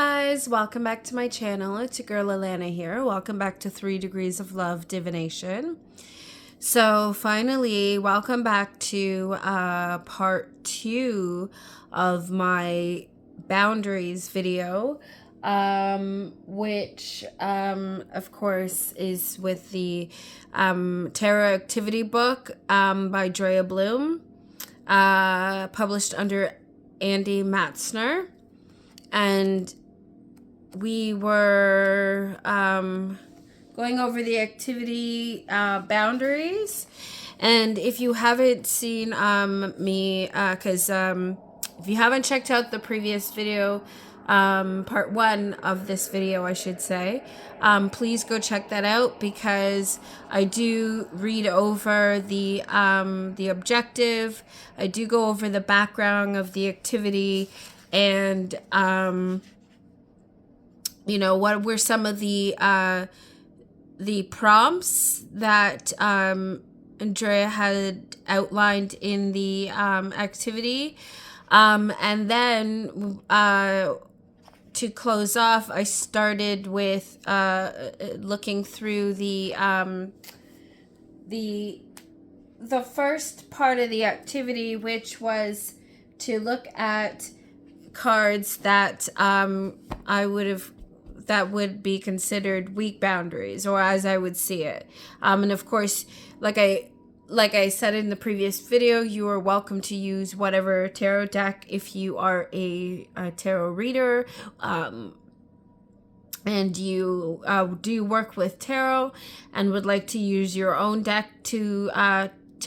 guys, welcome back to my channel. It's your girl Alana here. Welcome back to 3 Degrees of Love Divination. So finally, welcome back to part 2 of my boundaries video, which of course is with the tarot activity book by Drea Bloom, published under Andy Matzner. And we were going over the activity boundaries. And if you haven't seen me, because if you haven't checked out the previous video, part 1 of this video, I should say, please go check that out, because I do read over the objective. I do go over the background of the activity, and you know, what were some of the prompts that Andrea had outlined in the activity, and then to close off, I started with looking through the first part of the activity, which was to look at cards that that would be considered weak boundaries, or as I would see it. And of course, like I said in the previous video, you are welcome to use whatever tarot deck if you are a tarot reader, and you do work with tarot and would like to use your own deck to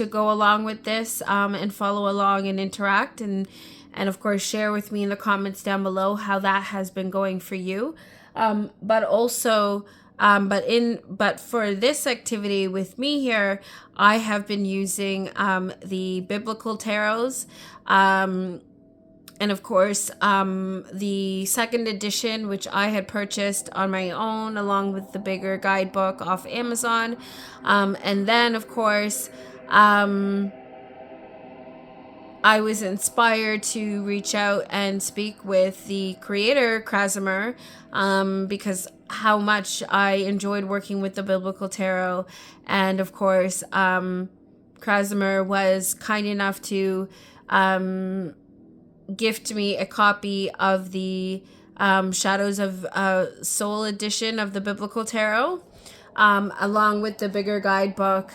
go along with this, and follow along and interact, and of course share with me in the comments down below how that has been going for you. But also, but for this activity with me here, I have been using the biblical tarots, and of course the second edition, which I had purchased on my own along with the bigger guidebook off Amazon, and then of course I was inspired to reach out and speak with the creator, Krasimir, because how much I enjoyed working with the Biblical Tarot. And of course, Krasimir was kind enough to gift me a copy of the Shadows of Soul edition of the Biblical Tarot, along with the bigger guidebook,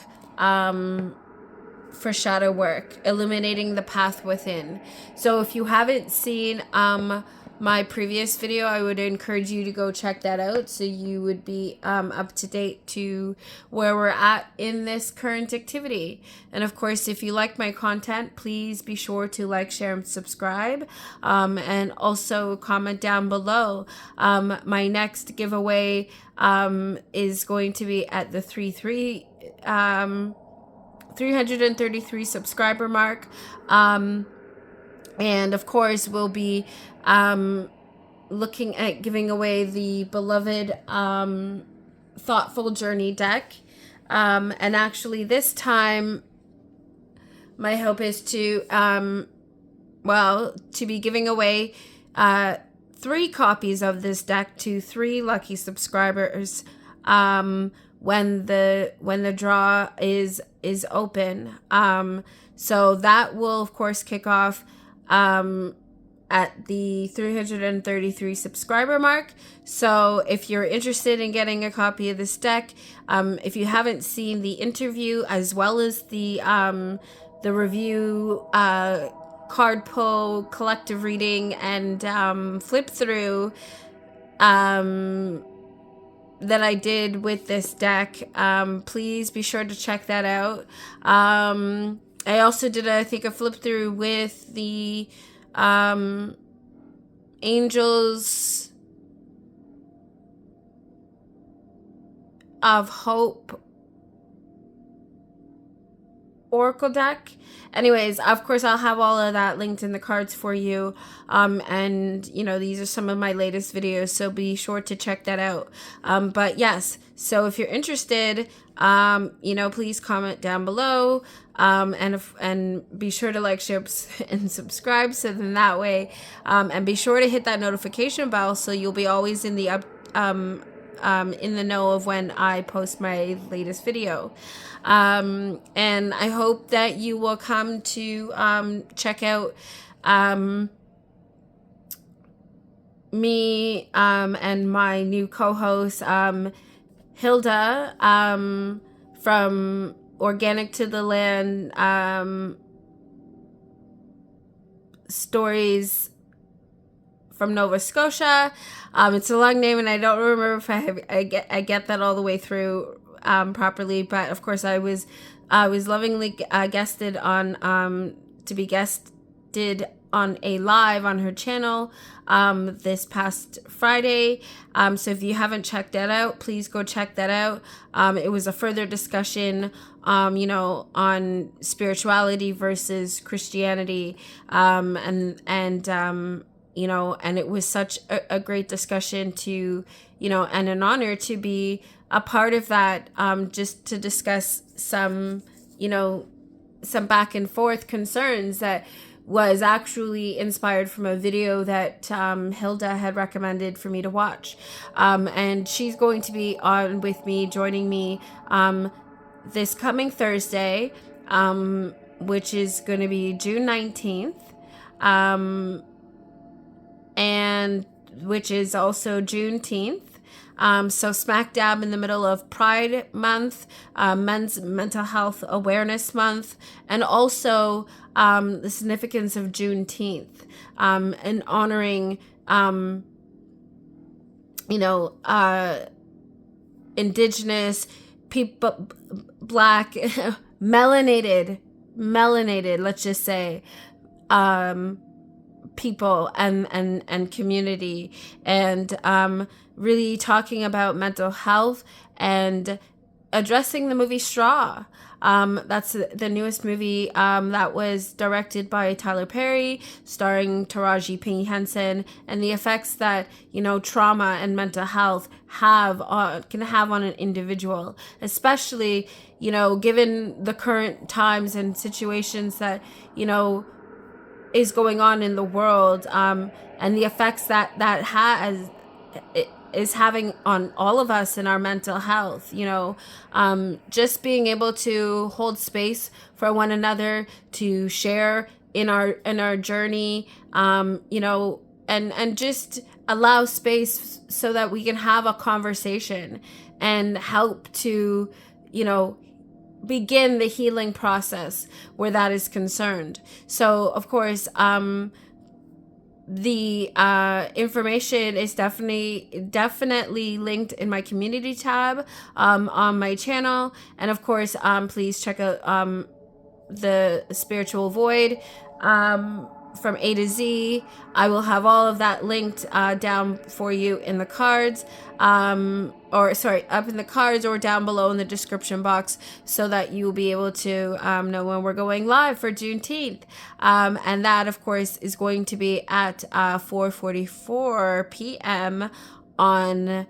for shadow work, illuminating the path within. So if you haven't seen my previous video, I would encourage you to go check that out, so you would be up to date to where we're at in this current activity. And of course, if you like my content, please be sure to like, share, and subscribe, and also comment down below. My next giveaway is going to be at the 333 subscriber mark, and of course we'll be looking at giving away the beloved Thoughtful Journey deck, and actually this time my hope is to be giving away 3 copies of this deck to 3 lucky subscribers when the draw is open. So that will of course kick off at the 333 subscriber mark. So if you're interested in getting a copy of this deck, if you haven't seen the interview as well as the review, card pull, collective reading, and flip through that I did with this deck, please be sure to check that out. I also did, I think, a flip through with the Angels of Hope oracle deck. Anyways, of course, I'll have all of that linked in the cards for you. And, you know, these are some of my latest videos, so be sure to check that out. But yes, so if you're interested, you know, please comment down below. And be sure to like, share, and subscribe. So then that way, and be sure to hit that notification bell so you'll be always in the in the know of when I post my latest video. And I hope that you will come to check out me and my new co-host Hilda from Organic to the Land Stories from Nova Scotia. It's a long name, and I don't remember if I get that all the way through properly. But of course, I was lovingly guested on to be guested on a live on her channel this past Friday. So if you haven't checked that out, please go check that out. It was a further discussion, you know, on spirituality versus Christianity, and you know, and it was such a great discussion to, you know, and an honor to be a part of that, just to discuss some, you know, some back and forth concerns that was actually inspired from a video that Hilda had recommended for me to watch. And she's going to be on with me, joining me this coming Thursday, which is going to be June 19th. And which is also Juneteenth. So smack dab in the middle of Pride Month, Men's Mental Health Awareness Month, and also the significance of Juneteenth, and honoring, you know, Indigenous people, Black, melanated, let's just say, people and community, and really talking about mental health and addressing the movie Straw. That's the newest movie that was directed by Tyler Perry, starring Taraji P. Henson, and the effects that, you know, trauma and mental health can have on an individual, especially, you know, given the current times and situations that, you know, is going on in the world, and the effects that is having on all of us in our mental health. You know, just being able to hold space for one another, to share in our journey, you know, and just allow space so that we can have a conversation and help to, you know, begin the healing process where that is concerned. So of course, the information is definitely linked in my community tab on my channel. And of course, please check out the Spiritual Void from A to Z. I will have all of that linked down for you in the cards, or sorry, up in the cards or down below in the description box, so that you will be able to know when we're going live for Juneteenth. And that, of course, is going to be at 4:44 p.m. on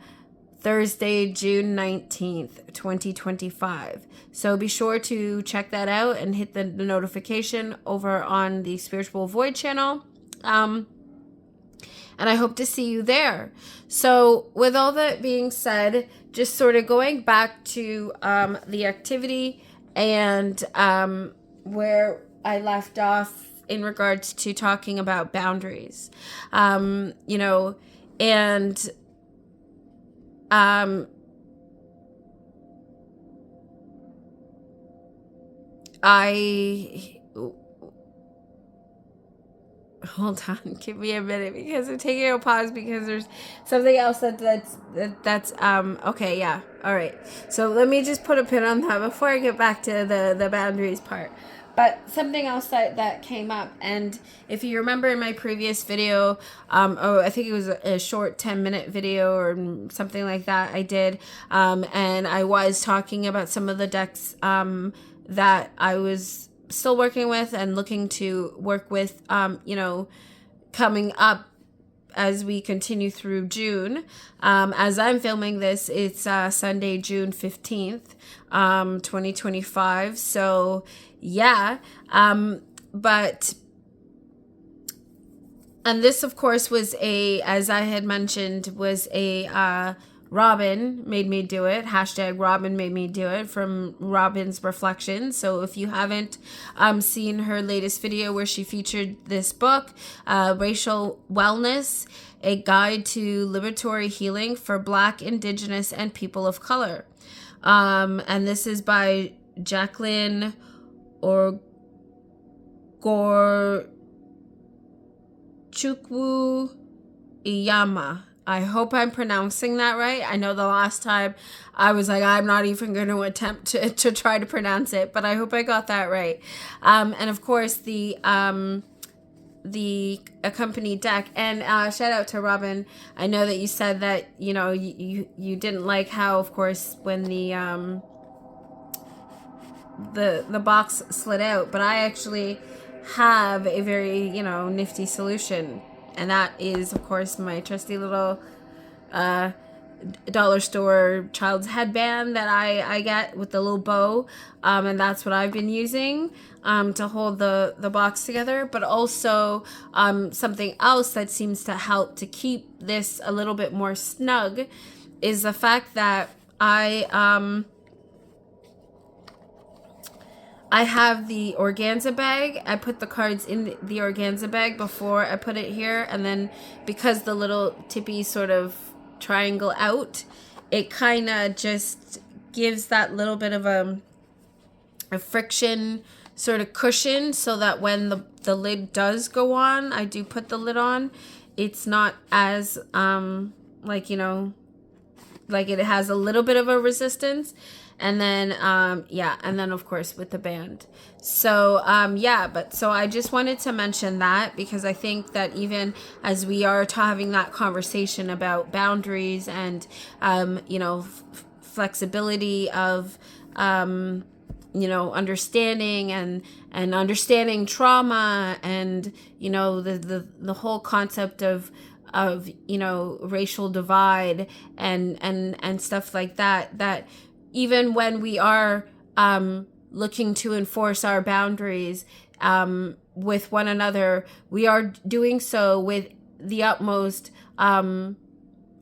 Thursday, June 19th, 2025. So be sure to check that out and hit the notification over on the Spiritual Void channel. And I hope to see you there. So with all that being said, just sort of going back to the activity and where I left off in regards to talking about boundaries, you know, and hold on, give me a minute, because I'm taking a pause because there's something else that's okay, yeah, all right. So let me just put a pin on that before I get back to the boundaries part. But something else that came up, and if you remember in my previous video, I think it was a short 10-minute video or something like that I did, and I was talking about some of the decks that I was still working with and looking to work with, coming up as we continue through June. As I'm filming this, it's Sunday, June 15th, 2025. So, yeah. But, and this, of course, was as I had mentioned, was Robin made me do it. Hashtag Robin made me do it, from Robin's Reflections. So if you haven't seen her latest video where she featured this book, Racial Wellness, A Guide to Liberatory Healing for Black, Indigenous, and People of Color. And this is by Jacqueline Chukwu Iyama. I hope I'm pronouncing that right. I know the last time I was like, I'm not even going to attempt to try to pronounce it, but I hope I got that right. And of course, the accompanied deck. And shout out to Robin. I know that you said that, you didn't like how, of course, when the box slid out, but I actually have a very, nifty solution. And that is, of course, my trusty little dollar store child's headband that I get with the little bow. And that's what I've been using to hold the box together. But also something else that seems to help to keep this a little bit more snug is the fact that I have the organza bag. I put the cards in the organza bag before I put it here. And then because the little tippy sort of triangle out, it kind of just gives that little bit of a friction sort of cushion, so that when the lid does go on, I do put the lid on, it's not as like it has a little bit of a resistance. And then, and then of course with the band. So, so I just wanted to mention that, because I think that even as we are having that conversation about boundaries and, flexibility of, understanding and understanding trauma and, the whole concept of racial divide and stuff like that even when we are looking to enforce our boundaries with one another, we are doing so with the utmost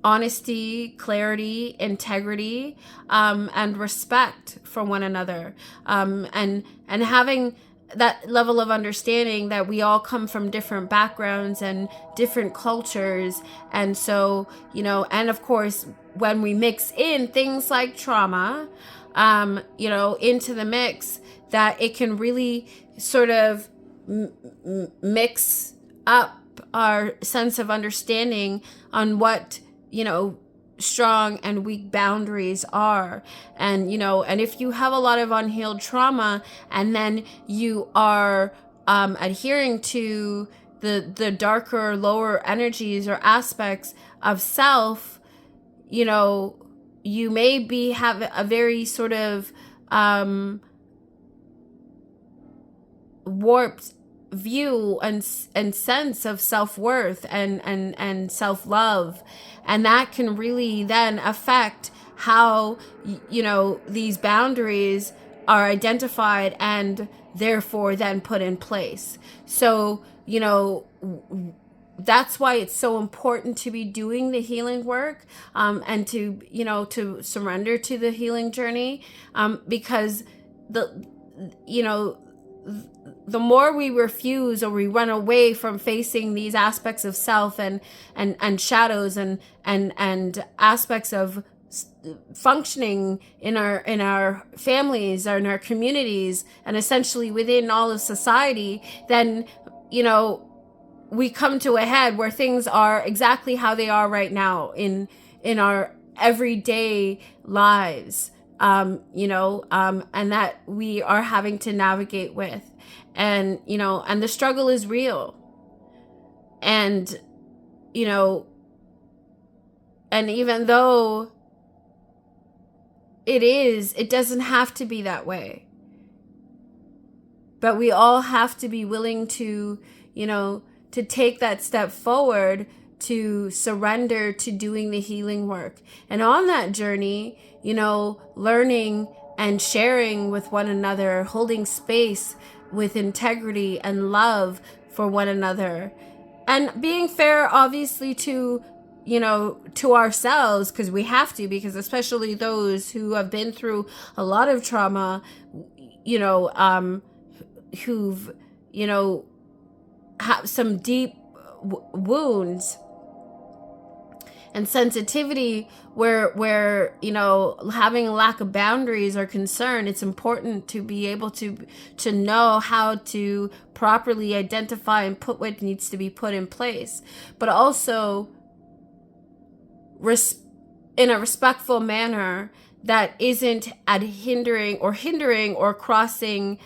honesty, clarity, integrity, and respect for one another, and having that level of understanding that we all come from different backgrounds and different cultures. And so, and of course, when we mix in things like trauma, into the mix, that it can really sort of mix up our sense of understanding on what, strong and weak boundaries are. And and if you have a lot of unhealed trauma, and then you are adhering to the darker, lower energies or aspects of self, you may have a very sort of warped view and sense of self-worth and self-love, and that can really then affect how these boundaries are identified and therefore then put in place. So that's why it's so important to be doing the healing work, and to surrender to the healing journey, because the more we refuse or we run away from facing these aspects of self and shadows and aspects of functioning in our families or in our communities and essentially within all of society, then we come to a head where things are exactly how they are right now in our everyday lives, and that we are having to navigate with. And, and the struggle is real. And, and even though it doesn't have to be that way. but we all have to be willing to, you know, to take that step forward, to surrender to doing the healing work. And on that journey, you know, learning and sharing with one another, holding space with integrity and love for one another, and being fair, obviously, to, you know, to ourselves, because we have to, because especially those who have been through a lot of trauma, you know, who've, you know, have some deep wounds and sensitivity where, you know, having a lack of boundaries are concerned. It's important to be able to know how to properly identify and put what needs to be put in place, but also in a respectful manner that isn't hindering or crossing,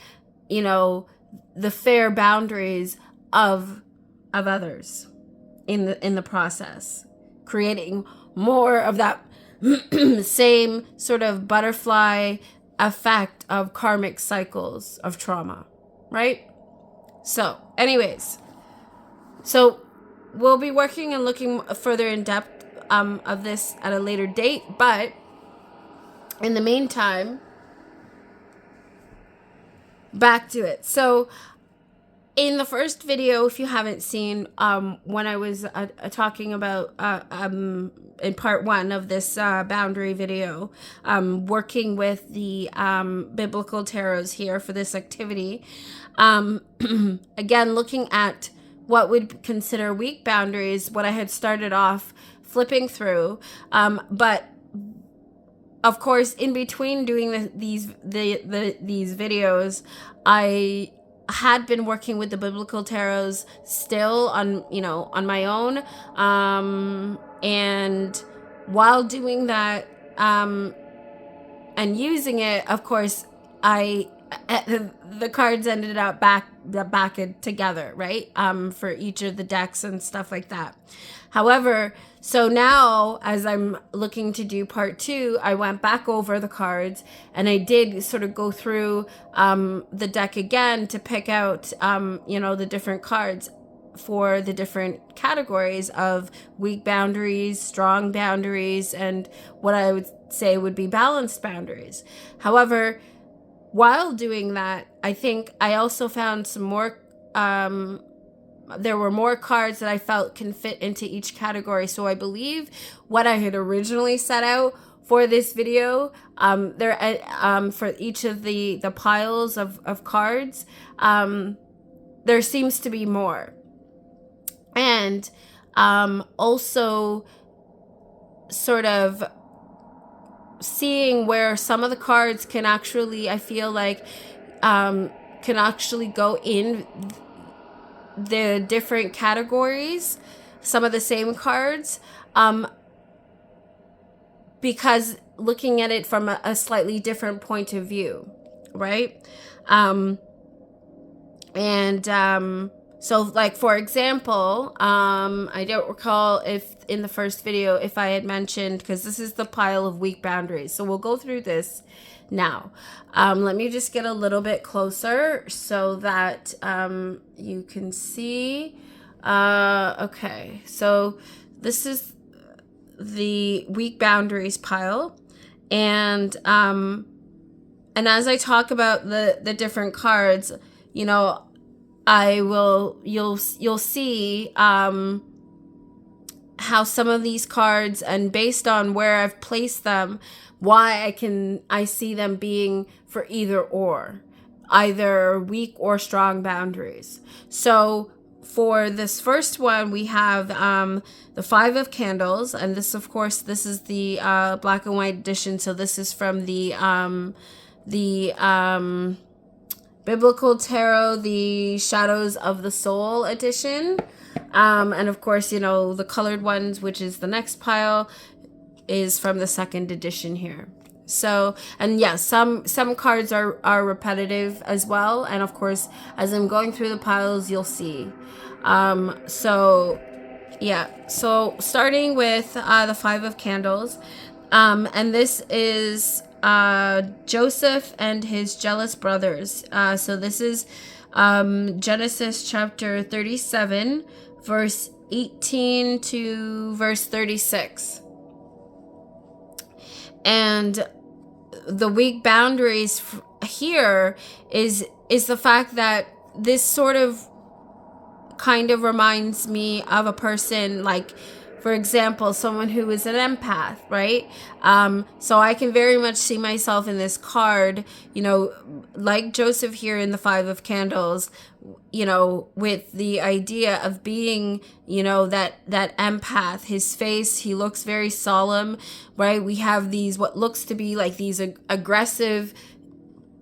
you know, the fair boundaries of others in the process, creating more of that same sort of butterfly effect of karmic cycles of trauma, right? So anyways, so we'll be working and looking further in depth of this at a later date, but in the meantime, back to it. So in the first video, if you haven't seen, when I was talking about in part 1 of this boundary video, working with the biblical tarots here for this activity, again, looking at what would consider weak boundaries, what I had started off flipping through, but of course, in between doing these videos, I had been working with the biblical tarots still on, you know, on my own, and while doing that and using it, of course, the cards ended up back together, right, for each of the decks and stuff like that. However, so now as I'm looking to do part 2, I went back over the cards and I did sort of go through the deck again to pick out, you know, the different cards for the different categories of weak boundaries, strong boundaries, and what I would say would be balanced boundaries. However, while doing that, I think I also found some more, there were more cards that I felt can fit into each category. So I believe what I had originally set out for this video, for each of the piles of cards, there seems to be more. And also sort of seeing where some of the cards can actually, I feel like, can actually go in the different categories, some of the same cards, because looking at it from a slightly different point of view, right? So like, for example, I don't recall if in the first video, if I had mentioned, because this is the pile of weak boundaries. So we'll go through this now. Let me just get a little bit closer so that you can see. Okay, so this is the weak boundaries pile. And as I talk about the different cards, you know, you'll see how some of these cards, and based on where I've placed them, why I see them being for either weak or strong boundaries. So for this first one, we have the 5 of Candles, and this, of course, this is the black and white edition. So this is from the Biblical Tarot, the Shadows of the Soul edition. And of course, you know, the colored ones, which is the next pile, is from the 2nd edition here. So, and yeah, some cards are repetitive as well. And of course, as I'm going through the piles, you'll see. So yeah, so starting with the 5 of Candles. And this is Joseph and his jealous brothers. So this is Genesis chapter 37, verse 18 to verse 36. And the weak boundaries here is the fact that this sort of kind of reminds me of a person, like, for example, someone who is an empath, right? So I can very much see myself in this card, you know, like Joseph here in the Five of Candles, you know, with the idea of being, you know, that empath. His face, he looks very solemn, right? We have these, what looks to be like these aggressive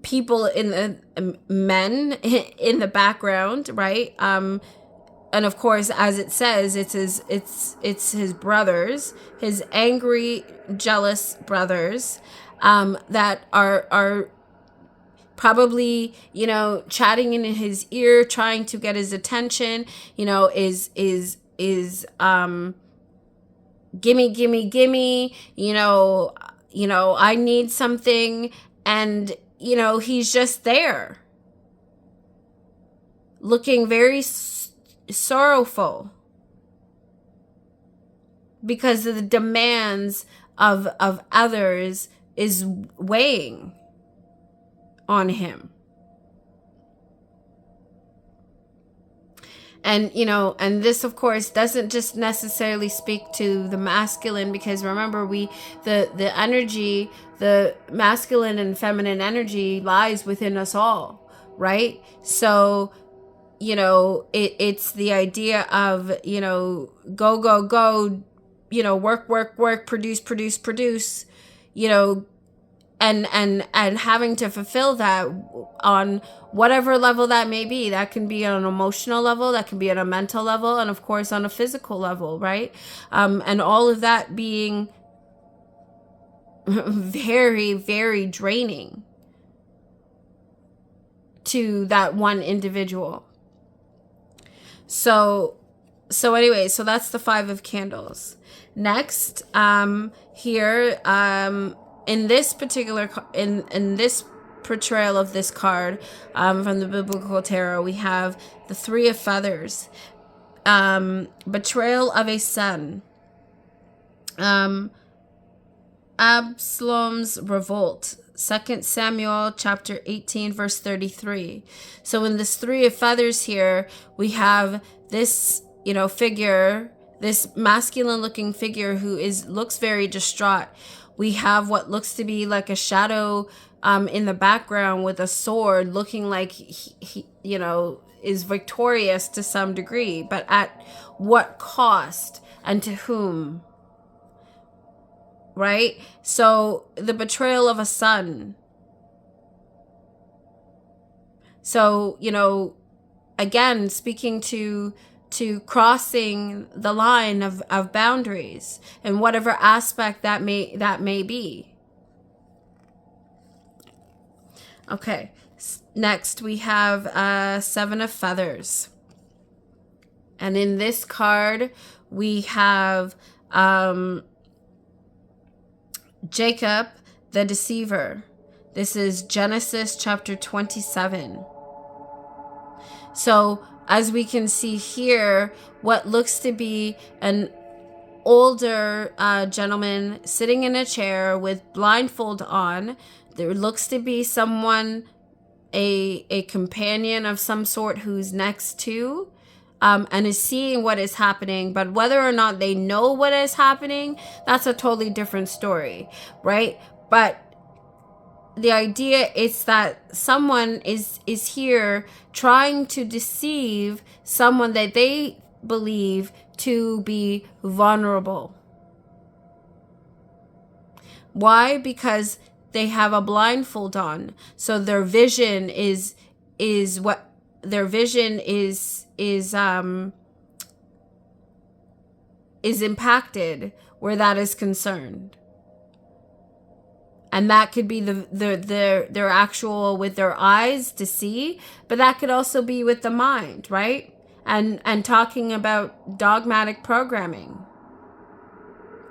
people in the men in the background, right? And of course, as it says, it's his brothers, his angry, jealous brothers, that are probably, you know, chatting in his ear, trying to get his attention. You know, is gimme. You know, I need something, and you know, he's just there, looking very sorrowful because of the demands of others is weighing on him. And, you know, and this, of course, doesn't just necessarily speak to the masculine, because remember, the energy, the masculine and feminine energy lies within us all, right? So, you know, it's the idea of, you know, go, you know, work, produce, you know, and having to fulfill that on whatever level that may be. That can be on an emotional level, that can be on a mental level, and of course on a physical level, right? And all of that being very, very draining to that one individual. So anyway, so that's the Five of Candles. Next, here, in this particular, in this portrayal of this card, from the Biblical Tarot, we have the Three of Feathers, betrayal of a son, Absalom's revolt, 2 Samuel chapter 18, verse 33. So in this Three of Feathers here, we have this, you know, figure, this masculine looking figure who looks very distraught. We have what looks to be like a shadow in the background with a sword, looking like he, you know, is victorious to some degree, but at what cost and to whom? Right? So the betrayal of a son. So, you know, again, speaking to crossing the line of boundaries and whatever aspect that may be. Okay. Next we have Seven of Feathers. And in this card we have Jacob the deceiver. This is Genesis chapter 27. So as we can see here, what looks to be an older gentleman sitting in a chair with blindfold on. There looks to be someone, a companion of some sort, who's next to and is seeing what is happening. But whether or not they know what is happening, that's a totally different story, right? But the idea is that someone is here trying to deceive someone that they believe to be vulnerable. Why? Because they have a blindfold on. So their vision is impacted where that is concerned. And that could be their actual with their eyes to see, but that could also be with the mind, right? And talking about dogmatic programming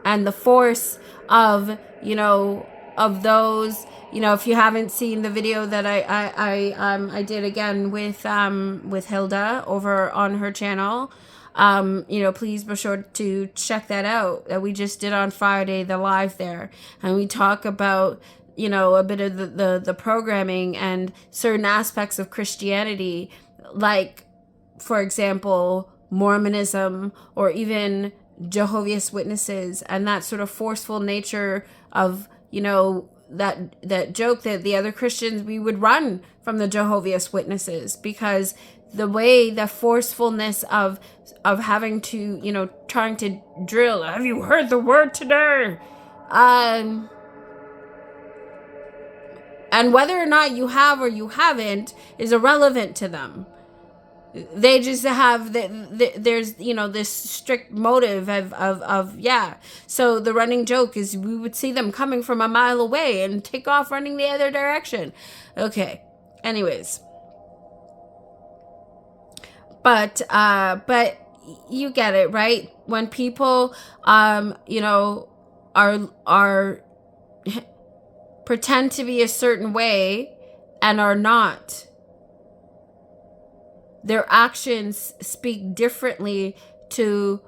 and the force of, you know, of those, you know, if you haven't seen the video that I did again with Hilda over on her channel, you know, please be sure to check that out, that we just did on Friday, the live there. And we talk about, you know, a bit of the programming and certain aspects of Christianity, like, for example, Mormonism, or even Jehovah's Witnesses, and that sort of forceful nature of, you know, that joke that the other Christians, we would run from the Jehovah's Witnesses, because the way, the forcefulness of having to, you know, trying to drill, have you heard the word today? And whether or not you have or you haven't is irrelevant to them. They just have there's, you know, this strict motive of yeah. So the running joke is we would see them coming from a mile away and take off running the other direction. Okay. Anyways. But you get it, right? When people you know, are pretend to be a certain way and are not, their actions speak differently to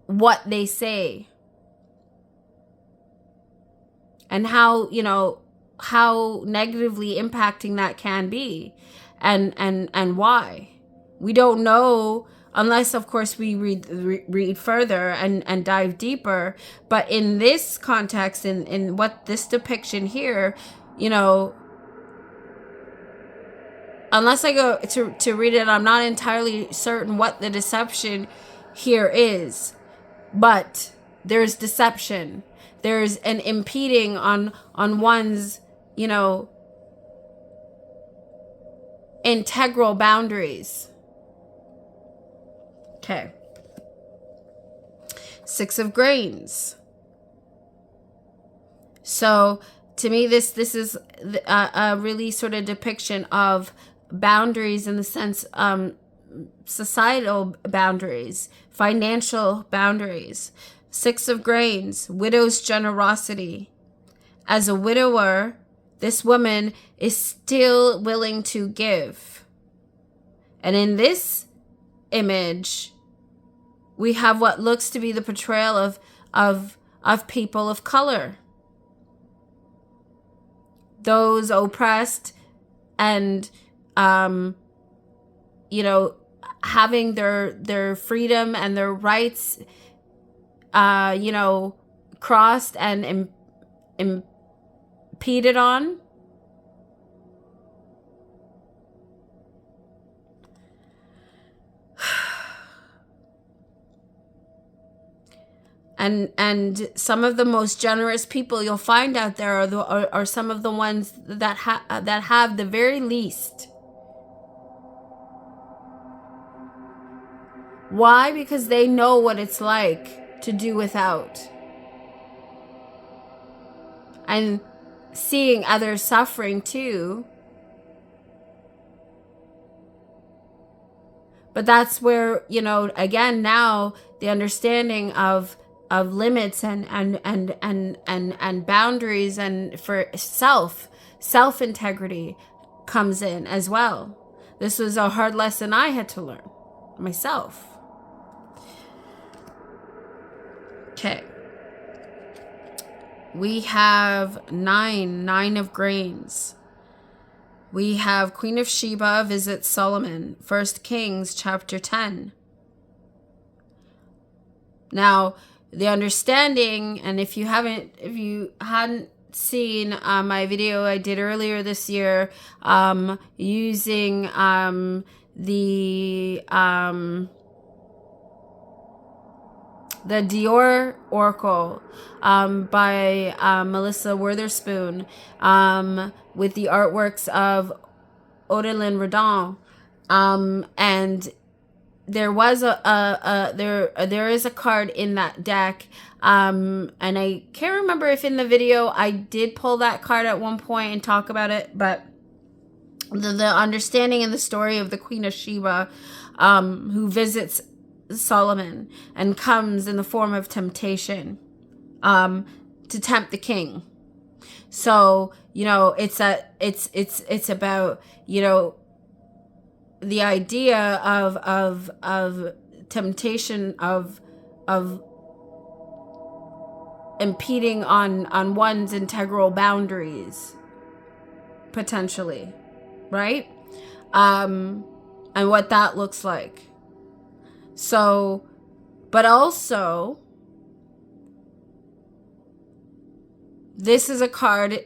what they say. And how, you know, how negatively impacting that can be, and why. We don't know unless, of course, we read further and dive deeper. But in this context, in what this depiction here, you know, unless I go to read it, I'm not entirely certain what the deception here is. But there's deception. There's an impeding on one's, you know, integral boundaries. Okay. 6 of Grains. So to me, this is a really sort of depiction of boundaries in the sense, societal boundaries, financial boundaries. 6 of Grains, widow's generosity. As a widower, this woman is still willing to give. And in this image, we have what looks to be the portrayal of people of color. Those oppressed and, you know, having their freedom and their rights, you know, crossed and impeded on. And some of the most generous people you'll find out there are some of the ones that have the very least. Why? Because they know what it's like to do without. And seeing others suffering too. But that's where, you know, again, now the understanding of limits and boundaries and for self integrity comes in as well. This was a hard lesson I had to learn myself. Okay. We have 9 of Grains. We have Queen of Sheba visits Solomon, 1 Kings chapter 10. Now, the understanding, and if you hadn't seen my video I did earlier this year, using the Dior Oracle by Melissa Witherspoon, with the artworks of Odilon Redon, and there was there is a card in that deck, and I can't remember if in the video I did pull that card at one point and talk about it, but the understanding and the story of the Queen of Sheba, who visits Solomon and comes in the form of temptation. to tempt the king. So, it's about, the idea of temptation, of impeding on one's integral boundaries, potentially, right? And what that looks like. So, but also, this is a card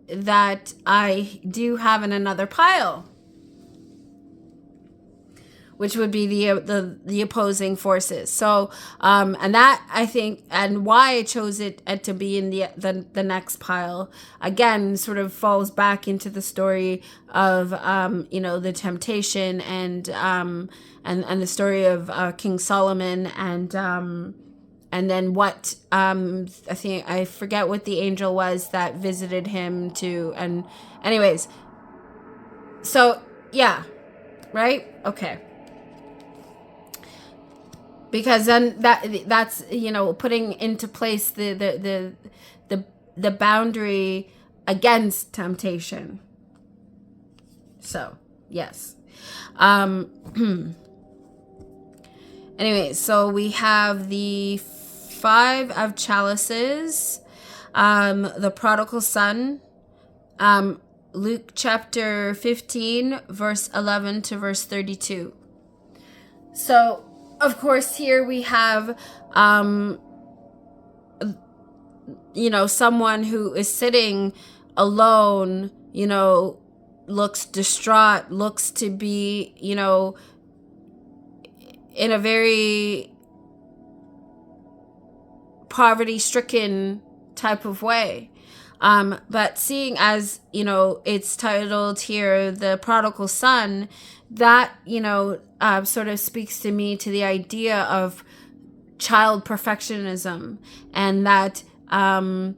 that I do have in another pile, which would be the opposing forces. So, and that, I think, and why I chose it to be in the next pile, again, sort of falls back into the story of, the temptation and the story of King Solomon, and then what, I forget what the angel was that visited him to, and anyways, so, yeah, right? Okay. Because then that's putting into place the boundary against temptation. So yes. Anyway, so we have the 5 of chalices, the prodigal son, Luke chapter 15, verse 11 to verse 32. So, of course, here we have, someone who is sitting alone, looks distraught, looks to be, in a very poverty-stricken type of way. But seeing as, it's titled here, The Prodigal Son, that, sort of speaks to me to the idea of child perfectionism, and that when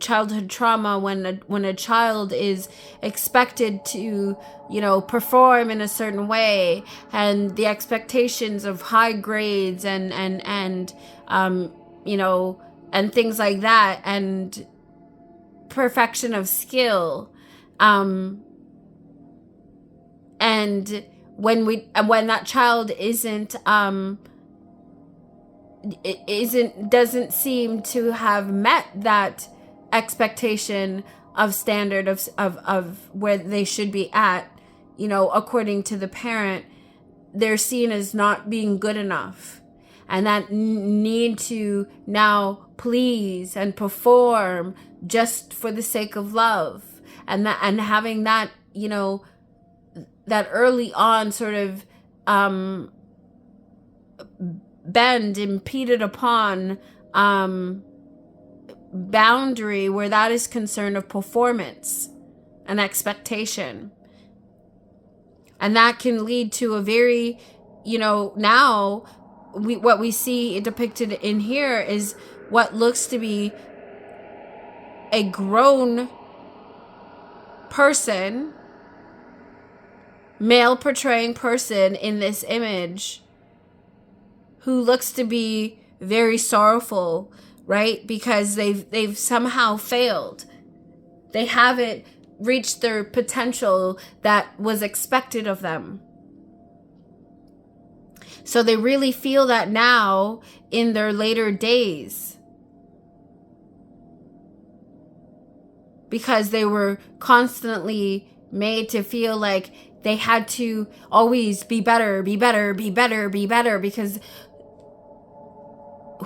childhood trauma, when a child is expected to, perform in a certain way, and the expectations of high grades and things like that, and perfection of skill, and when that child doesn't seem to have met that expectation of standard of where they should be at, according to the parent, they're seen as not being good enough, and that need to now please and perform just for the sake of love, and having that, that early on sort of bend, impeded upon boundary where that is concerned of performance and expectation. And that can lead to a very, now what we see depicted in here is what looks to be a grown person, male portraying person in this image, who looks to be very sorrowful, right? Because they've somehow failed. They haven't reached their potential that was expected of them. So they really feel that now in their later days, because they were constantly made to feel like they had to always be better, because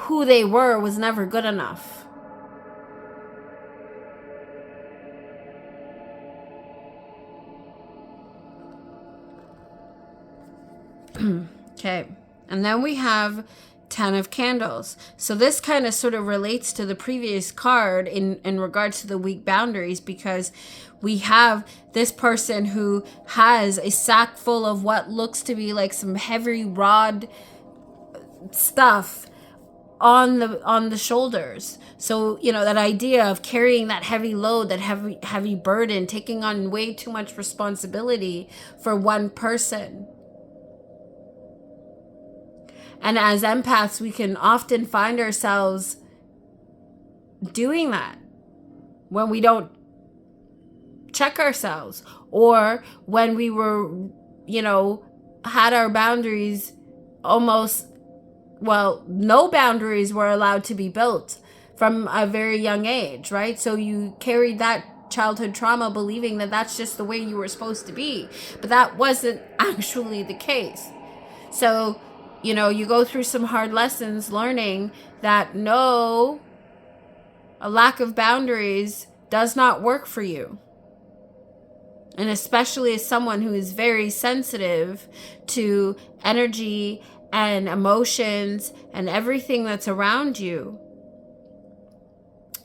who they were was never good enough. Okay, and then we have 10 of Candles. So this kind of sort of relates to the previous card in regards to the weak boundaries, because we have this person who has a sack full of what looks to be like some heavy rod stuff on the shoulders. So, that idea of carrying that heavy load, that heavy burden, taking on way too much responsibility for one person. And as empaths, we can often find ourselves doing that when we don't check ourselves, or when we were, had our boundaries almost, no boundaries were allowed to be built from a very young age, right? So you carried that childhood trauma believing that that's just the way you were supposed to be. But that wasn't actually the case. So, you go through some hard lessons learning that no, a lack of boundaries does not work for you. And especially as someone who is very sensitive to energy and emotions and everything that's around you,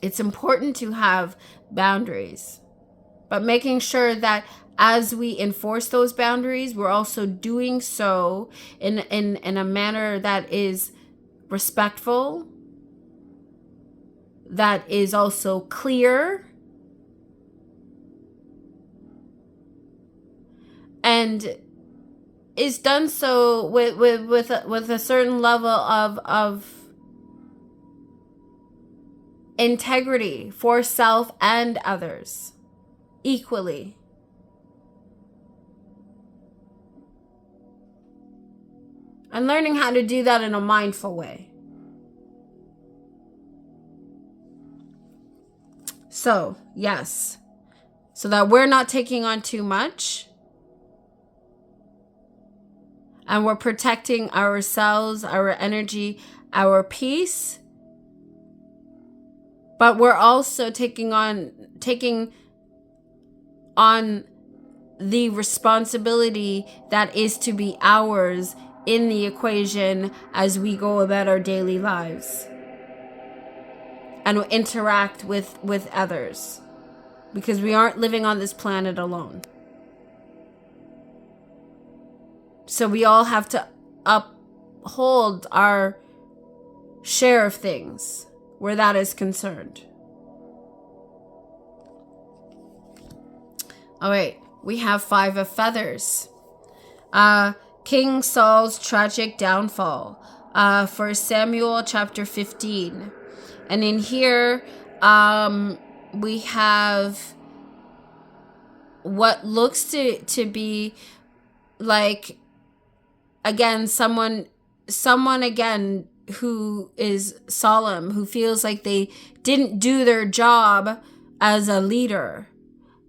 it's important to have boundaries. But making sure that as we enforce those boundaries, we're also doing so in a manner that is respectful, that is also clear, and is done so with a certain level of integrity for self and others equally. And learning how to do that in a mindful way. So, yes. So that we're not taking on too much. And we're protecting ourselves, our energy, our peace. But we're also taking on the responsibility that is to be ours in the equation as we go about our daily lives and interact with others, because we aren't living on this planet alone. So we all have to uphold our share of things where that is concerned. All right, we have 5 of Feathers. King Saul's tragic downfall. 1 Samuel chapter 15. And in here, we have what looks to be like, again, someone again who is solemn, who feels like they didn't do their job as a leader,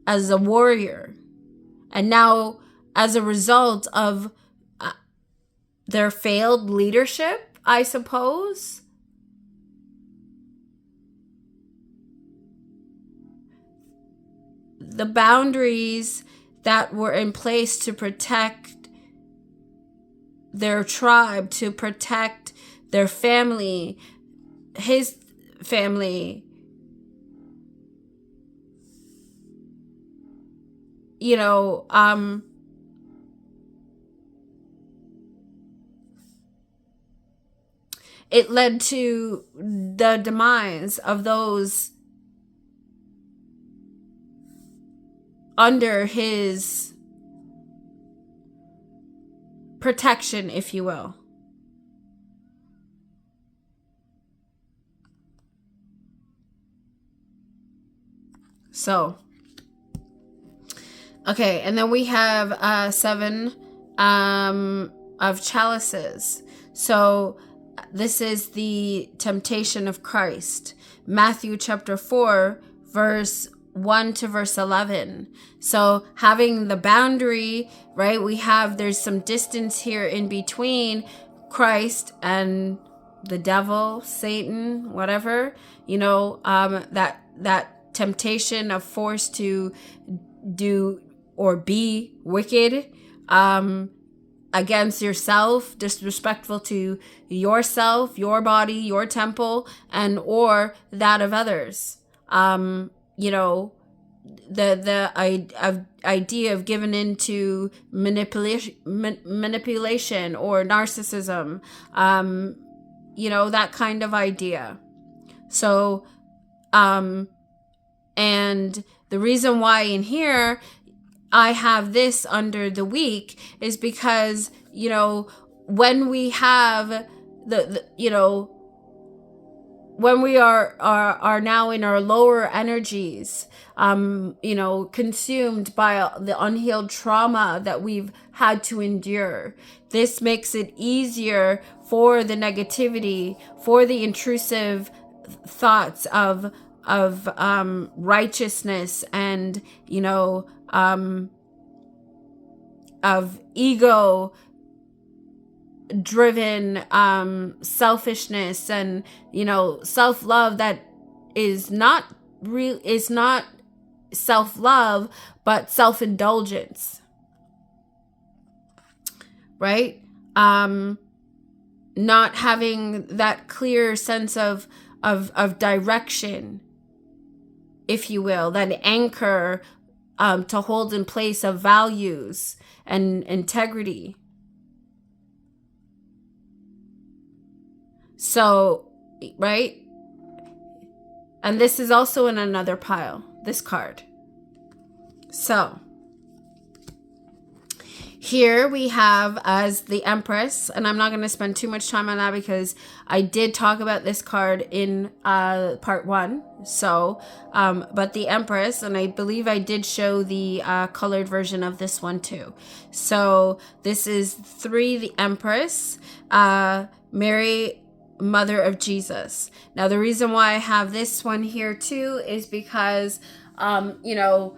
as a warrior. And now, as a result of their failed leadership, I suppose, the boundaries that were in place to protect their tribe, to protect their family, his family, it led to the demise of those under his protection, if you will. So, okay, and then we have 7 of chalices. So this is the temptation of Christ. Matthew chapter 4, verse 1 to verse 11. So having the boundary, right? There's some distance here in between Christ and the devil, Satan, whatever, that temptation of force to do or be wicked, against yourself, disrespectful to yourself, your body, your temple, and or that of others. The idea of giving into manipulation or narcissism, that kind of idea. So, and the reason why in here I have this under the week is because, when we have when we are now in our lower energies, consumed by the unhealed trauma that we've had to endure. This makes it easier for the negativity, for the intrusive thoughts of righteousness and, of ego driven selfishness and self-love that is not self-love but self-indulgence, right? Not having that clear sense of direction, if you will, that anchor to hold in place of values and integrity. So, right? And this is also in another pile, this card. So, here we have as the Empress, and I'm not going to spend too much time on that because I did talk about this card in part 1. So, but the Empress, and I believe I did show the colored version of this one too. So this is 3, the Empress, Mary, Mother of Jesus. Now, the reason why I have this one here too is because, the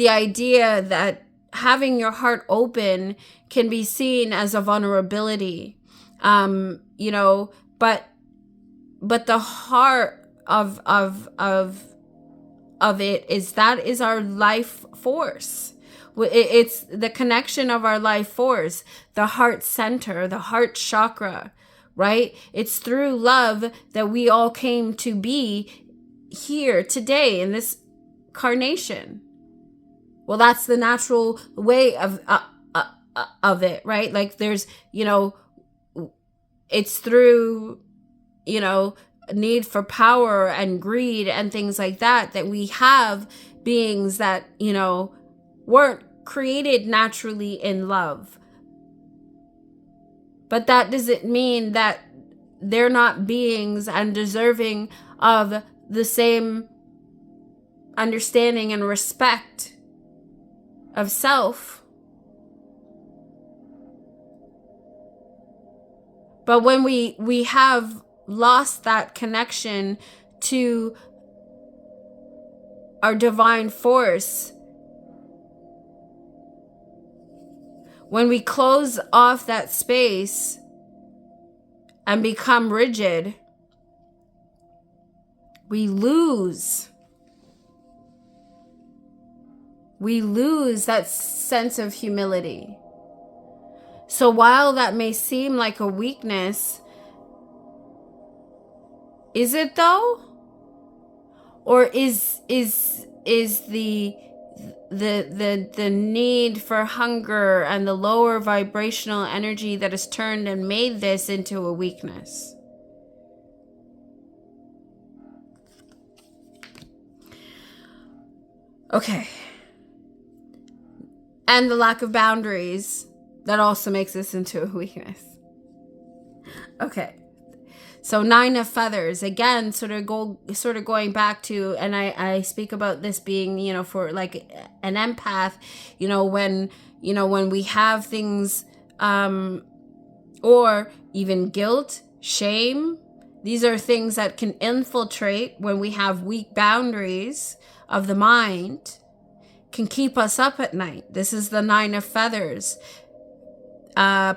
idea that having your heart open can be seen as a vulnerability, but the heart of it is our life force. It's the connection of our life force, the heart center, the heart chakra, right? It's through love that we all came to be here today in this carnation. Well, that's the natural way of it, right? Like there's, it's through, need for power and greed and things like that we have beings that, weren't created naturally in love. But that doesn't mean that they're not beings and deserving of the same understanding and respect of self. But when we have lost that connection to our divine force, when we close off that space and become rigid, we lose that sense of humility. So while that may seem like a weakness, is it though? Or is the need for hunger and the lower vibrational energy that has turned and made this into a weakness? Okay. And the lack of boundaries, that also makes this into a weakness. Okay. So 9 of Feathers, again, sort of going back to, and I speak about this being, for like an empath, when we have things, or even guilt, shame, these are things that can infiltrate when we have weak boundaries of the mind, can keep us up at night. This is the 9 of Feathers.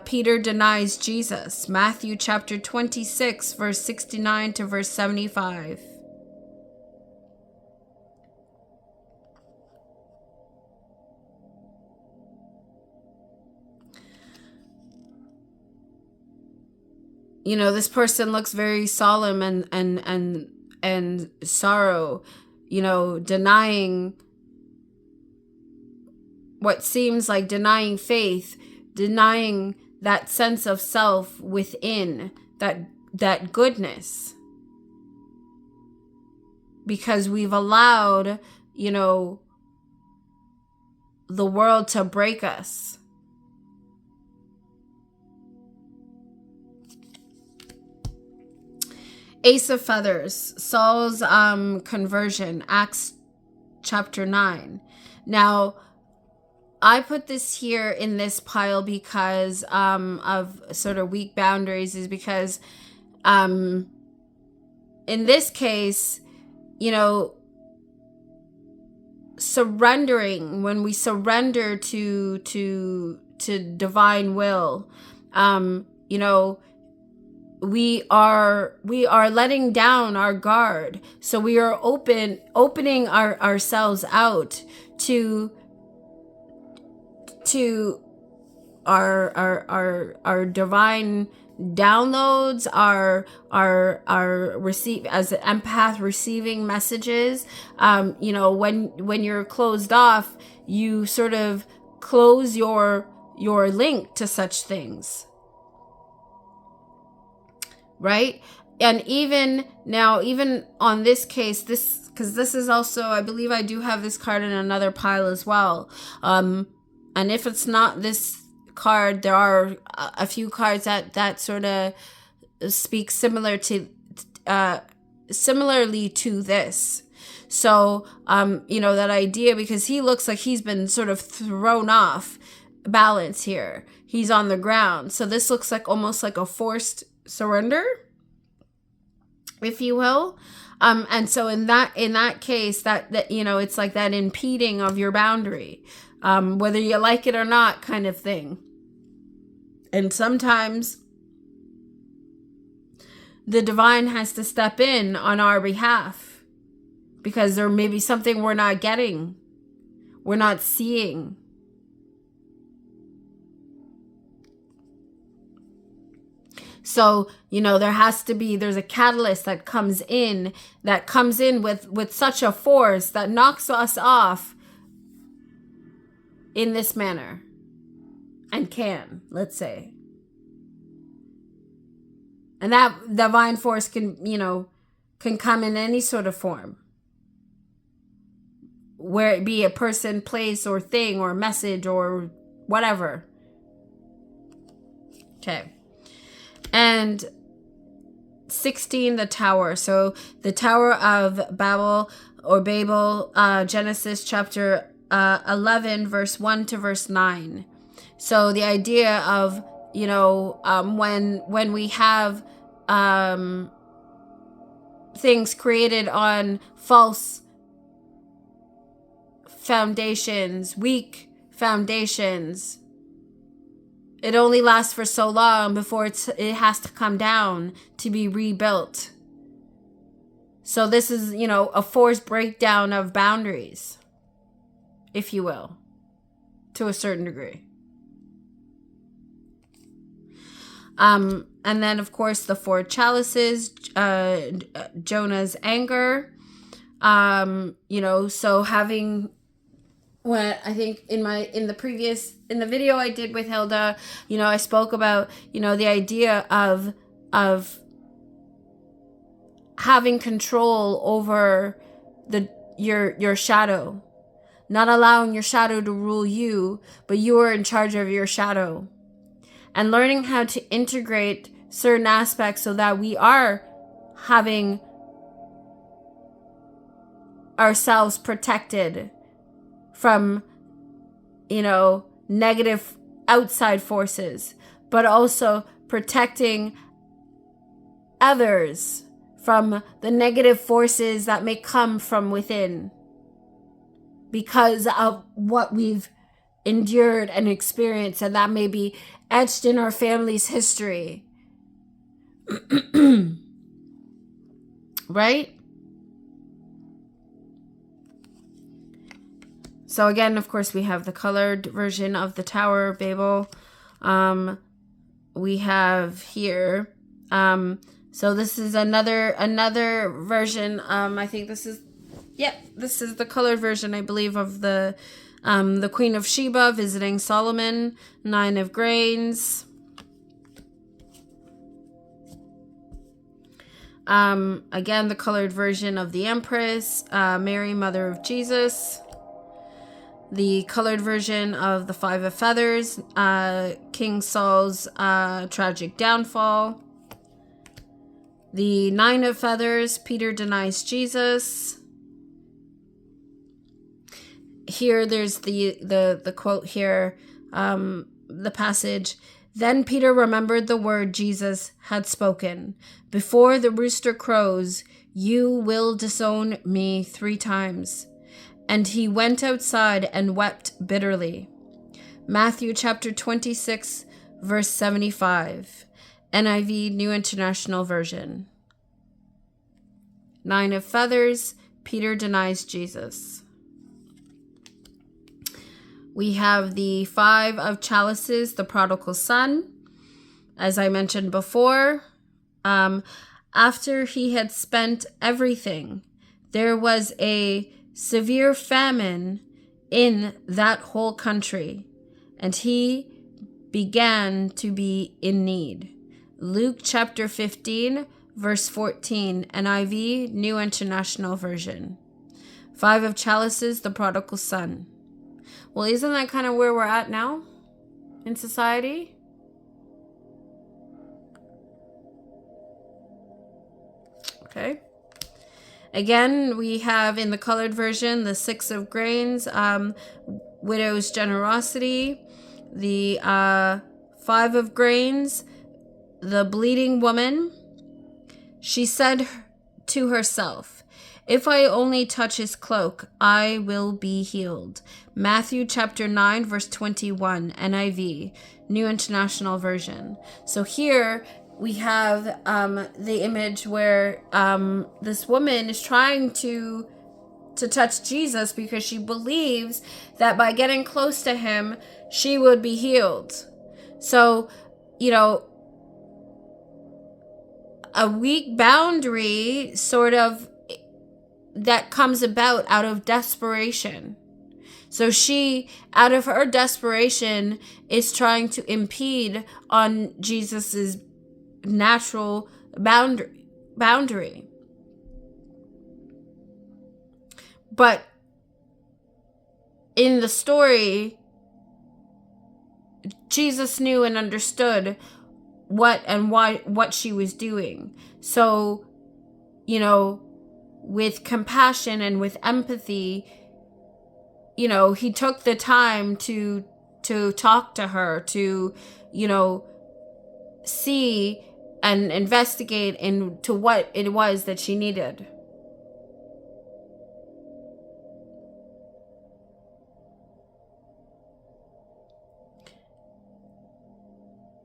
Peter denies Jesus. Matthew chapter 26, verse 69 to verse 75. This person looks very solemn and sorrow, denying what seems like denying faith, denying that sense of self within, that goodness. Because we've allowed, the world to break us. Ace of Feathers, Saul's conversion, Acts chapter 9. Now, I put this here in this pile because of sort of weak boundaries, is because in this case, you know, surrendering, when we surrender to divine will, you know, we are letting down our guard. So we are opening ourselves out to our divine downloads, our receive, as an empath, receiving messages. You know, when you're closed off, you sort of close your link to such things, right? And even now, even on this case, because this is also, I believe I do have this card in another pile as well. And if it's not this card, there are a few cards that sort of speak similarly to this. So, you know, that idea, because he looks like he's been sort of thrown off balance here. He's on the ground. So this looks like almost like a forced surrender, if you will. And so in that case, that you know, it's like that impeding of your boundary, whether you like it or not, kind of thing. And sometimes the divine has to step in on our behalf because there may be something we're not getting, we're not seeing. So, you know, there's a catalyst that comes in with such a force that knocks us off in this manner. And let's say. And that divine force can come in any sort of form. Where it be a person, place, or thing, or message, or whatever. Okay. And 16, the tower. So the Tower of Babel, or Babel, Genesis chapter 11, verse 1 to verse 9. So the idea of, you know, when we have things created on false foundations, weak foundations, it only lasts for so long before it has to come down to be rebuilt. So this is, you know, a forced breakdown of boundaries, if you will, to a certain degree. And then, of course, the 4 chalices, Jonah's anger. You know, so having, when I think in the video I did with Hilda, you know, I spoke about, you know, the idea of having control over your shadow, not allowing your shadow to rule you, but you are in charge of your shadow. And learning how to integrate certain aspects so that we are having ourselves protected from, you know, negative outside forces, but also protecting others from the negative forces that may come from within because of what we've endured and experienced, and that may be etched in our family's history. Right? So again, of course, we have the colored version of the Tower of Babel. We have here, so this is another version. I think this is the colored version, I believe, of the Queen of Sheba visiting Solomon, 9 of Grains. Again, the colored version of the Empress, Mary, Mother of Jesus. The colored version of the 5 of Feathers, King Saul's tragic downfall. The 9 of feathers, Peter denies Jesus. Here there's the quote here, the passage. Then Peter remembered the word Jesus had spoken. Before the rooster crows, you will disown me 3 times. And he went outside and wept bitterly. Matthew chapter 26, verse 75. NIV, New International Version. 9 of feathers, Peter denies Jesus. We have the 5 of chalices, the prodigal son. As I mentioned before, after he had spent everything, there was a severe famine in that whole country, and he began to be in need. Luke chapter 15, verse 14, NIV, New International Version. 5 of chalices, the prodigal son. Well, isn't that kind of where we're at now in society? Okay. Again, we have in the colored version the 6 of grains, widow's generosity, the 5 of grains, the bleeding woman. She said to herself, if I only touch his cloak, I will be healed. Matthew chapter 9, verse 21, NIV, New International Version. So here we have the image where this woman is trying to touch Jesus because she believes that by getting close to him, she would be healed. So, a weak boundary sort of that comes about out of desperation. So she, out of her desperation, is trying to impede on Jesus's natural boundary. But in the story, Jesus knew and understood what she was doing. So, with compassion and with empathy, he took the time to talk to her, to, see and investigate into what it was that she needed.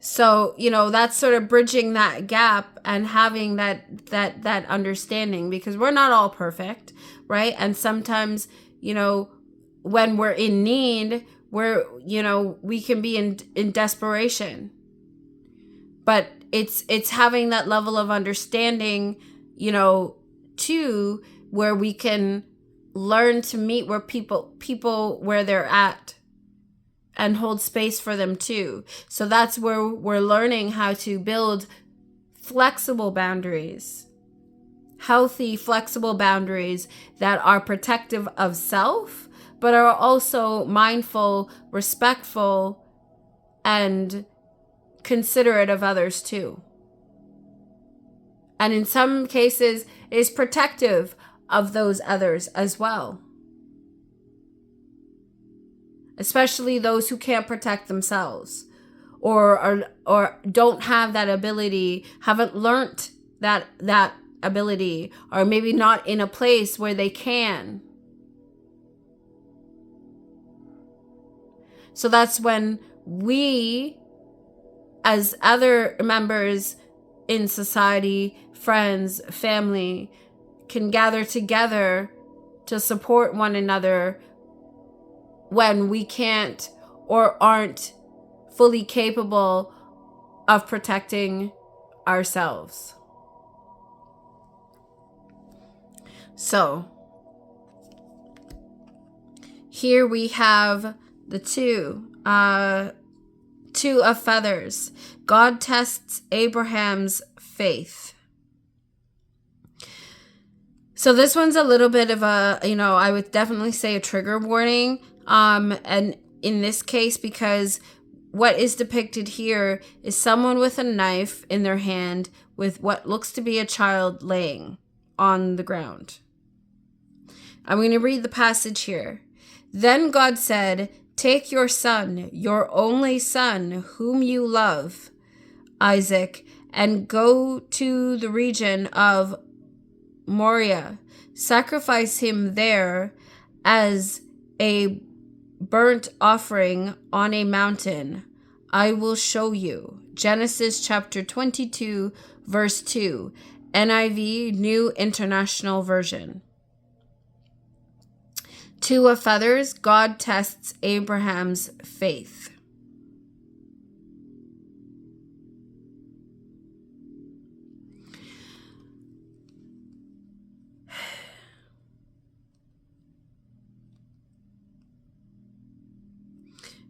So, that's sort of bridging that gap and having that understanding, because we're not all perfect, right? And sometimes, when we're in need, we can be in desperation. But it's having that level of understanding, too, where we can learn to meet where people where they're at and hold space for them too. So that's where we're learning how to build flexible boundaries, healthy, flexible boundaries that are protective of self, but are also mindful, respectful, and considerate of others too. And in some cases is protective of those others as well. Especially those who can't protect themselves or don't have that ability, haven't learnt that ability, or maybe not in a place where they can. So that's when we, as other members in society, friends, family, can gather together to support one another when we can't or aren't fully capable of protecting ourselves. So, here we have the 2 of feathers. God tests Abraham's faith. So this one's a little bit of a, I would definitely say a trigger warning. And in this case, because what is depicted here is someone with a knife in their hand with what looks to be a child laying on the ground. I'm going to read the passage here. Then God said, "Take your son, your only son, whom you love, Isaac, and go to the region of Moriah. Sacrifice him there as a burnt offering on a mountain. I will show you." Genesis chapter 22, verse 2, NIV, New International Version. 2 of feathers, God tests Abraham's faith.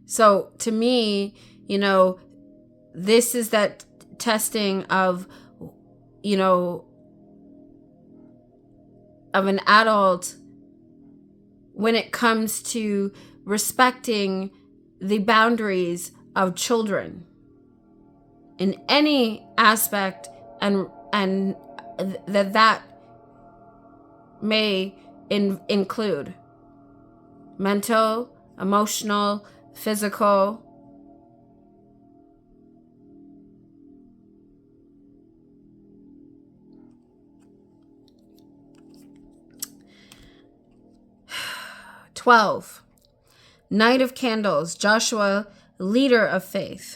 So to me, this is that testing of, of an adult when it comes to respecting the boundaries of children in any aspect, and that may include mental, emotional, physical. "12. Night of Candles, Joshua, leader of faith.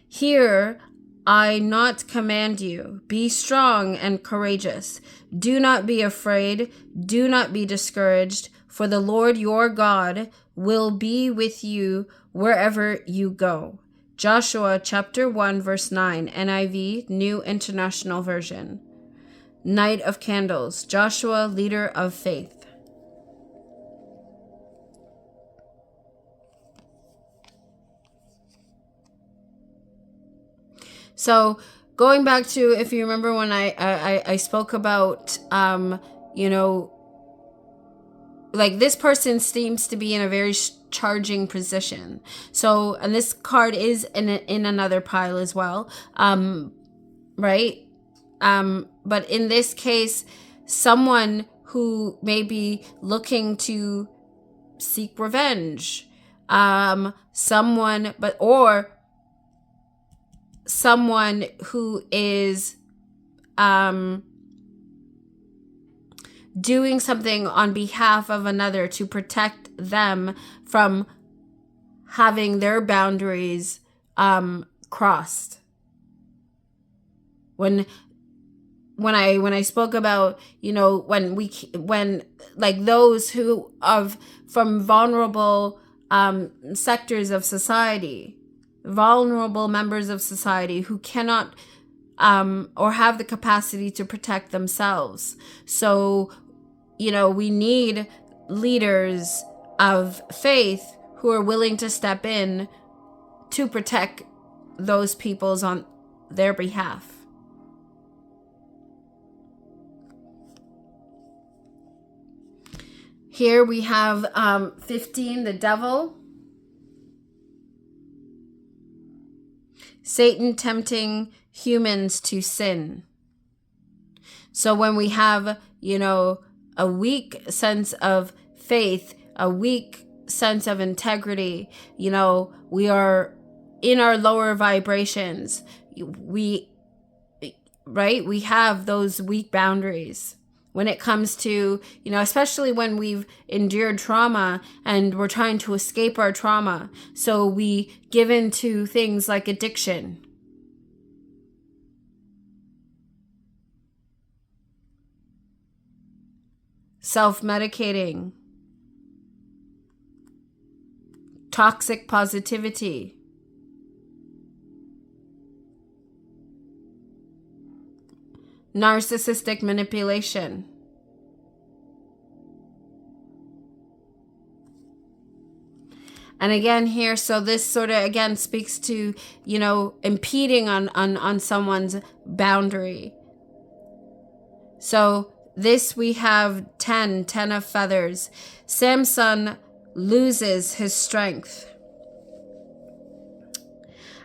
Hear I not command you, be strong and courageous. Do not be afraid, do not be discouraged, for the Lord your God will be with you wherever you go." Joshua chapter 1, verse 9, NIV, New International Version. Night of Candles, Joshua, leader of faith. So going back to, if you remember when I spoke about, like this person seems to be in a very charging position. So, and this card is in another pile as well. Right? But in this case, someone who may be looking to seek revenge, someone who is doing something on behalf of another to protect them from having their boundaries crossed. When I spoke about, when like those who from vulnerable sectors of society, vulnerable members of society who cannot or have the capacity to protect themselves. So, we need leaders of faith who are willing to step in to protect those peoples on their behalf. Here we have 15, the devil. Satan tempting humans to sin. So when we have, a weak sense of faith, a weak sense of integrity, we are in our lower vibrations. We have those weak boundaries when it comes to, especially when we've endured trauma and we're trying to escape our trauma. So we give in to things like addiction. Self-medicating. Toxic positivity. Narcissistic manipulation. And again here, so this sort of again speaks to, impeding on someone's boundary. So this we have 10 of feathers. Samson loses his strength.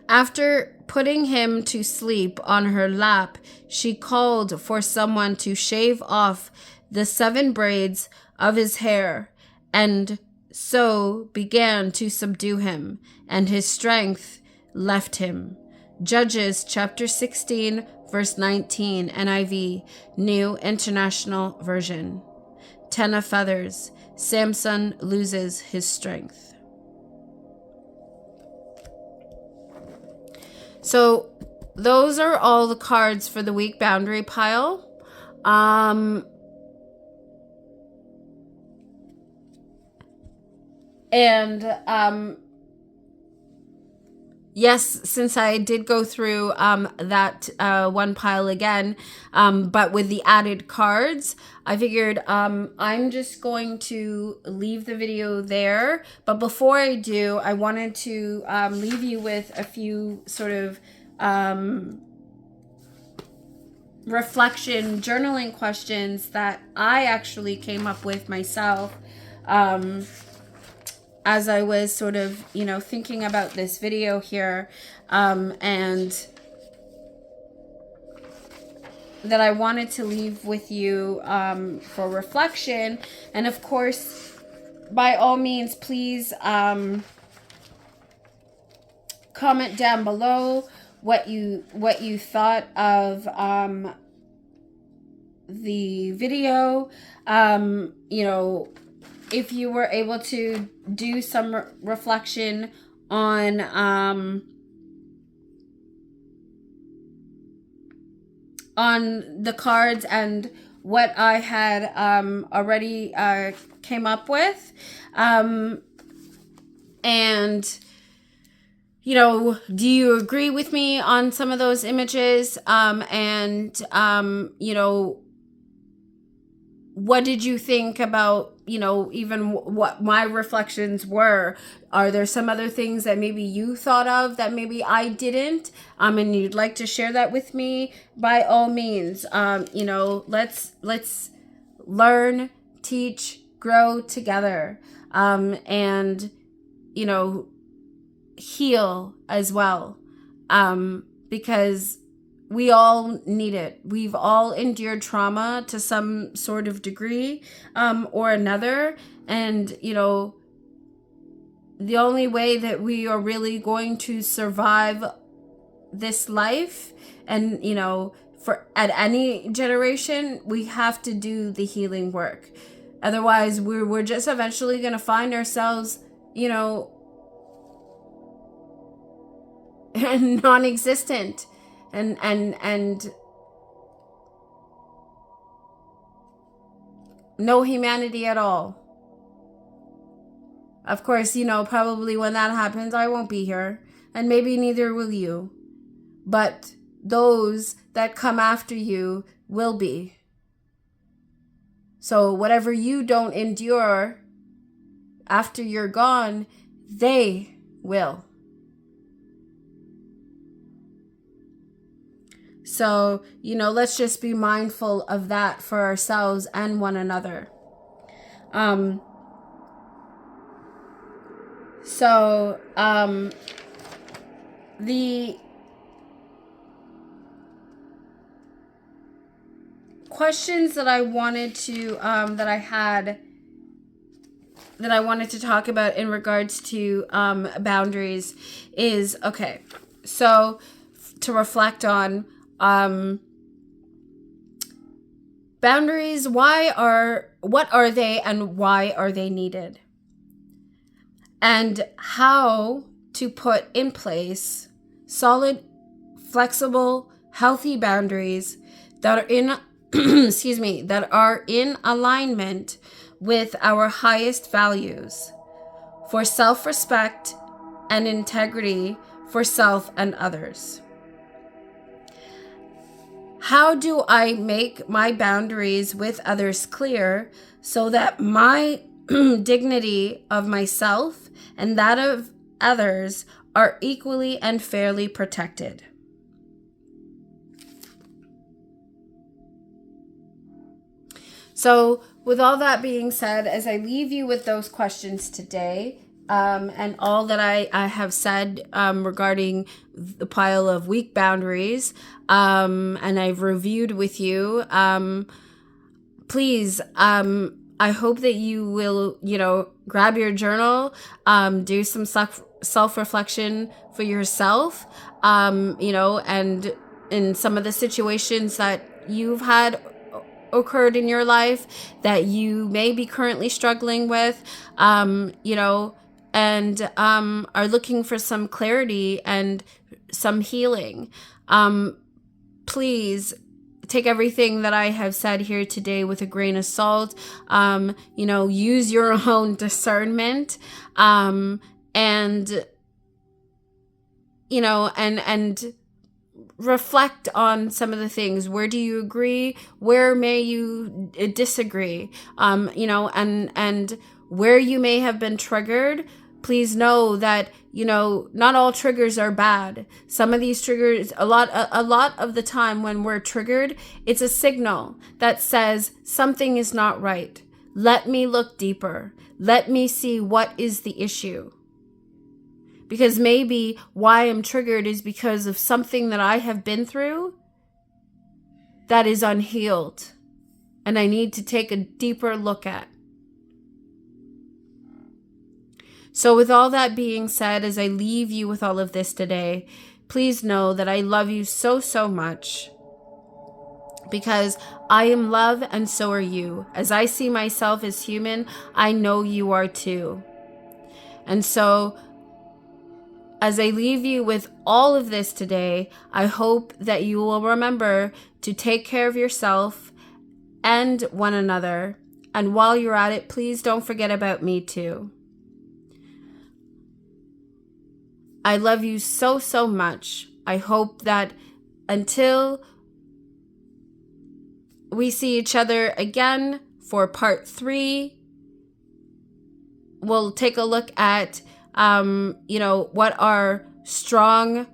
After putting him to sleep on her lap, she called for someone to shave off the 7 braids of his hair, and so began to subdue him, and his strength left him. Judges chapter 16, verse 19, NIV, New International Version. 10 of feathers. Samson loses his strength. So those are all the cards for the week boundary pile. Yes, since I did go through that one pile again, but with the added cards, I figured I'm just going to leave the video there. But before I do, I wanted to leave you with a few sort of reflection journaling questions that I actually came up with myself as I was sort of, thinking about this video here, and that I wanted to leave with you for reflection. And of course, by all means, please comment down below what you thought of the video. If you were able to do some reflection on the cards and what I had already came up with, and do you agree with me on some of those images, what did you think about, even what my reflections were? Are there some other things that maybe you thought of that maybe I didn't? And you'd like to share that with me? By all means, let's learn, teach, grow together, and, heal as well, because we all need it. We've all endured trauma to some sort of degree or another. And, the only way that we are really going to survive this life, and, for at any generation, we have to do the healing work. Otherwise, we're just eventually going to find ourselves, non-existent. And no humanity at all. Of course, probably when that happens, I won't be here, and maybe neither will you. But those that come after you will be. So whatever you don't endure after you're gone, they will. So, let's just be mindful of that for ourselves and one another. The questions that I wanted to, that I wanted to talk about in regards to boundaries is, okay, so to reflect on, boundaries, what are they and why are they needed? And how to put in place solid, flexible, healthy boundaries that are in that are in alignment with our highest values for self-respect and integrity for self and others. How do I make my boundaries with others clear so that my dignity of myself and that of others are equally and fairly protected? So with all that being said, as I leave you with those questions today, and all that I have said regarding the pile of weak boundaries, and I've reviewed with you. Please, I hope that you will, grab your journal, do some self-reflection for yourself, and in some of the situations that you've had occurred in your life that you may be currently struggling with, and are looking for some clarity and some healing. Please take everything that I have said here today with a grain of salt. Use your own discernment, and reflect on some of the things. Where do you agree? Where may you disagree? And where you may have been triggered, please know that, not all triggers are bad. Some of these triggers, a lot of the time when we're triggered, it's a signal that says something is not right. Let me look deeper. Let me see what is the issue. Because maybe why I'm triggered is because of something that I have been through that is unhealed, and I need to take a deeper look at. So with all that being said, as I leave you with all of this today, please know that I love you so, so much, because I am love and so are you. As I see myself as human, I know you are too. And so as I leave you with all of this today, I hope that you will remember to take care of yourself and one another. And while you're at it, please don't forget about me too. I love you so, so much. I hope that until we see each other again for part 3, we'll take a look at, what are strong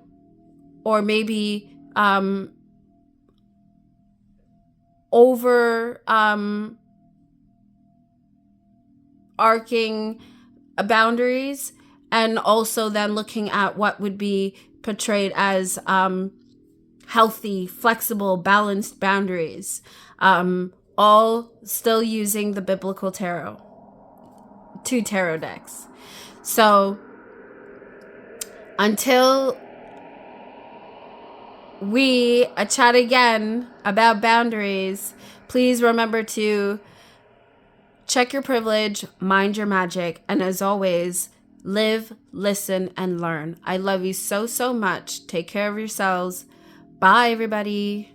or maybe arcing boundaries, and also then looking at what would be portrayed as healthy, flexible, balanced boundaries, all still using the biblical tarot, 2 tarot decks. So until we chat again about boundaries, please remember to check your privilege, mind your magic, and as always, live, listen, and learn. I love you so, so much. Take care of yourselves. Bye, everybody.